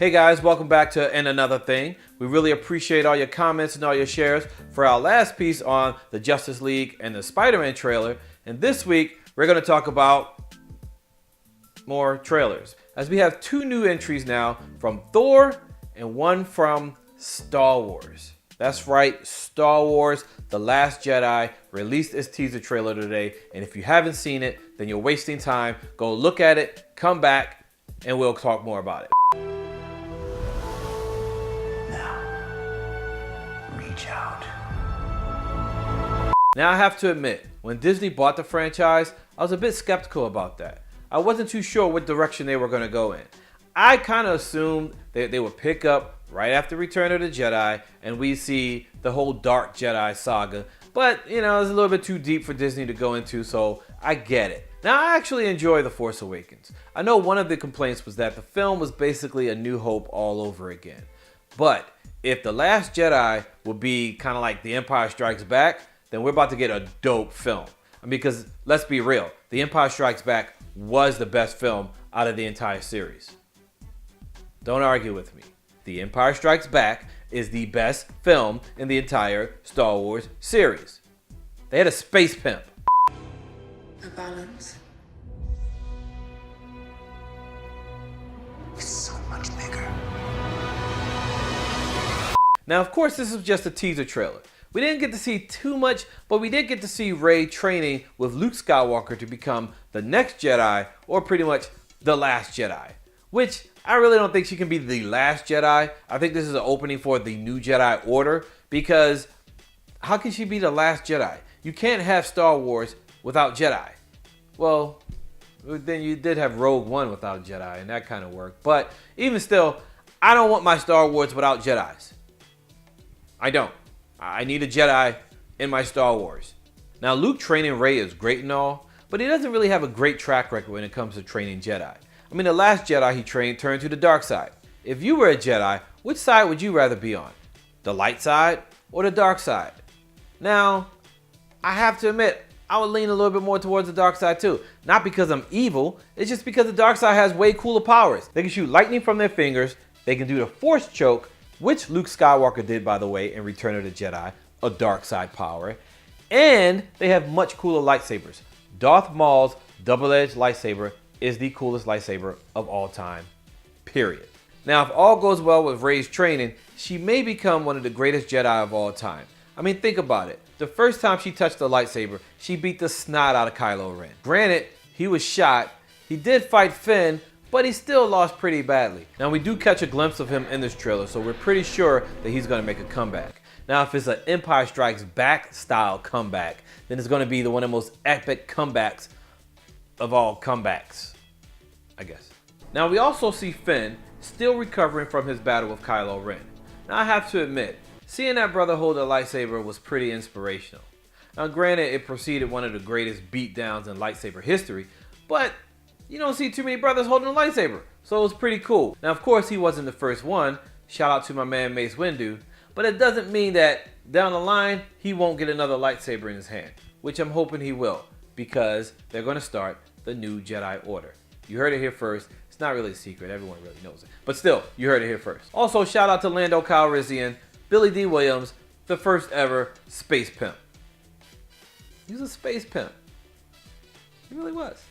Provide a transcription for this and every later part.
Hey guys, welcome back to And Another Thing. We really appreciate all your comments and all your shares for our last piece on the Justice League and the Spider-Man trailer. And this week, we're going to talk about more trailers, as we have two new entries now from Thor and one from Star Wars. That's right, Star Wars The Last Jedi released its teaser trailer today. And if you haven't seen it, then you're wasting time. Go look at it, come back, and we'll talk more about it. Out. Now I have to admit, when Disney bought the franchise, I was a bit skeptical about that. I wasn't too sure what direction they were going to go in. I kind of assumed that they would pick up right after Return of the Jedi and we see the whole Dark Jedi saga. But, you know, it's a little bit too deep for Disney to go into, so I get it. Now, I actually enjoy The Force Awakens. I know one of the complaints was that the film was basically A New Hope all over again. But if The Last Jedi would be kind of like The Empire Strikes Back, then we're about to get a dope film. I mean, because let's be real, The Empire Strikes Back was the best film out of the entire series. Don't argue with me. The Empire Strikes Back is the best film in the entire Star Wars series. They had a space pimp. The balance. It's so much bigger. Now, of course, this is just a teaser trailer. We didn't get to see too much, but we did get to see Rey training with Luke Skywalker to become the next Jedi, or pretty much the last Jedi. Which, I really don't think she can be the last Jedi. I think this is an opening for the new Jedi Order, because how can she be the last Jedi? You can't have Star Wars without Jedi. Well, then you did have Rogue One without Jedi, and that kind of worked. But even still, I don't want my Star Wars without Jedis. I don't. I need a Jedi in my Star Wars. Now, Luke training Rey is great and all, but he doesn't really have a great track record when it comes to training Jedi. I mean, the last Jedi he trained turned to the dark side. If you were a Jedi, which side would you rather be on? The light side or the dark side? Now, I have to admit, I would lean a little bit more towards the dark side too. Not because I'm evil, it's just because the dark side has way cooler powers. They can shoot lightning from their fingers, they can do the force choke, which Luke Skywalker did, by the way, in Return of the Jedi, a dark side power. And they have much cooler lightsabers. Darth Maul's double-edged lightsaber is the coolest lightsaber of all time, period. Now, if all goes well with Rey's training, she may become one of the greatest Jedi of all time. I mean, think about it. The first time she touched the lightsaber, she beat the snot out of Kylo Ren. Granted, he was shot. He did fight Finn, but he still lost pretty badly. Now, we do catch a glimpse of him in this trailer, so we're pretty sure that he's going to make a comeback. Now, if it's an Empire Strikes Back style comeback, then it's going to be one of the most epic comebacks of all comebacks, I guess. Now, we also see Finn still recovering from his battle with Kylo Ren. Now, I have to admit, seeing that brother hold a lightsaber was pretty inspirational. Now, granted, it preceded one of the greatest beatdowns in lightsaber history, but you don't see too many brothers holding a lightsaber, so it was pretty cool. Now, of course, he wasn't the first one. Shout out to my man Mace Windu. But it doesn't mean that down the line, he won't get another lightsaber in his hand, which I'm hoping he will, because they're going to start the new Jedi Order. You heard it here first. It's not really a secret. Everyone really knows it. But still, you heard it here first. Also, shout out to Lando Calrissian, Billy D. Williams, the first ever space pimp. He was a space pimp. He really was.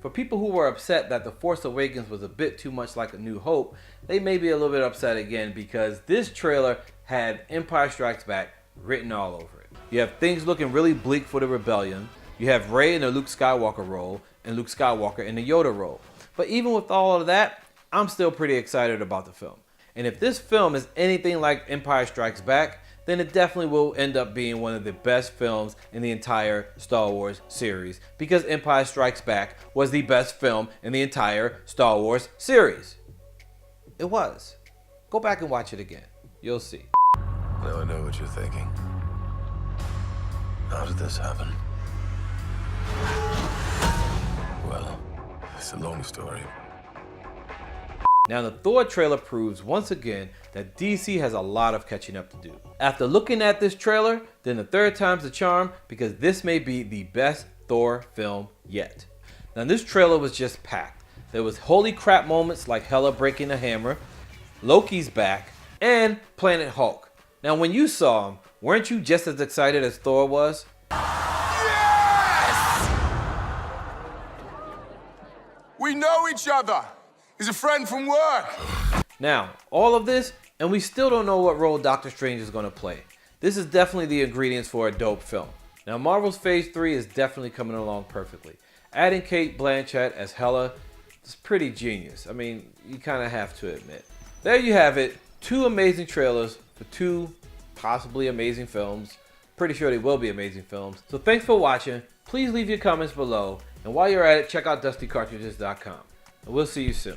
For people who were upset that The Force Awakens was a bit too much like A New Hope, they may be a little bit upset again because this trailer had Empire Strikes Back written all over it. You have things looking really bleak for the rebellion. You have Rey in the Luke Skywalker role and Luke Skywalker in the Yoda role. But even with all of that, I'm still pretty excited about the film. And if this film is anything like Empire Strikes Back, then it definitely will end up being one of the best films in the entire Star Wars series, because Empire Strikes Back was the best film in the entire Star Wars series. It was. Go back and watch it again. You'll see. Now I know what you're thinking. How did this happen? Well, it's a long story. Now, the Thor trailer proves once again that DC has a lot of catching up to do. After looking at this trailer, then the third time's the charm, because this may be the best Thor film yet. Now, this trailer was just packed. There was holy crap moments like Hela breaking the hammer, Loki's back, and Planet Hulk. Now when you saw him, weren't you just as excited as Thor was? Yes! We know each other. He's a friend from work. Now, all of this, and we still don't know what role Doctor Strange is going to play. This is definitely the ingredients for a dope film. Now, Marvel's Phase 3 is definitely coming along perfectly. Adding Cate Blanchett as Hela is pretty genius. I mean, you kind of have to admit. There you have it. 2 amazing trailers for 2 possibly amazing films. Pretty sure they will be amazing films. So thanks for watching. Please leave your comments below. And while you're at it, check out DustyCartridges.com. And we'll see you soon.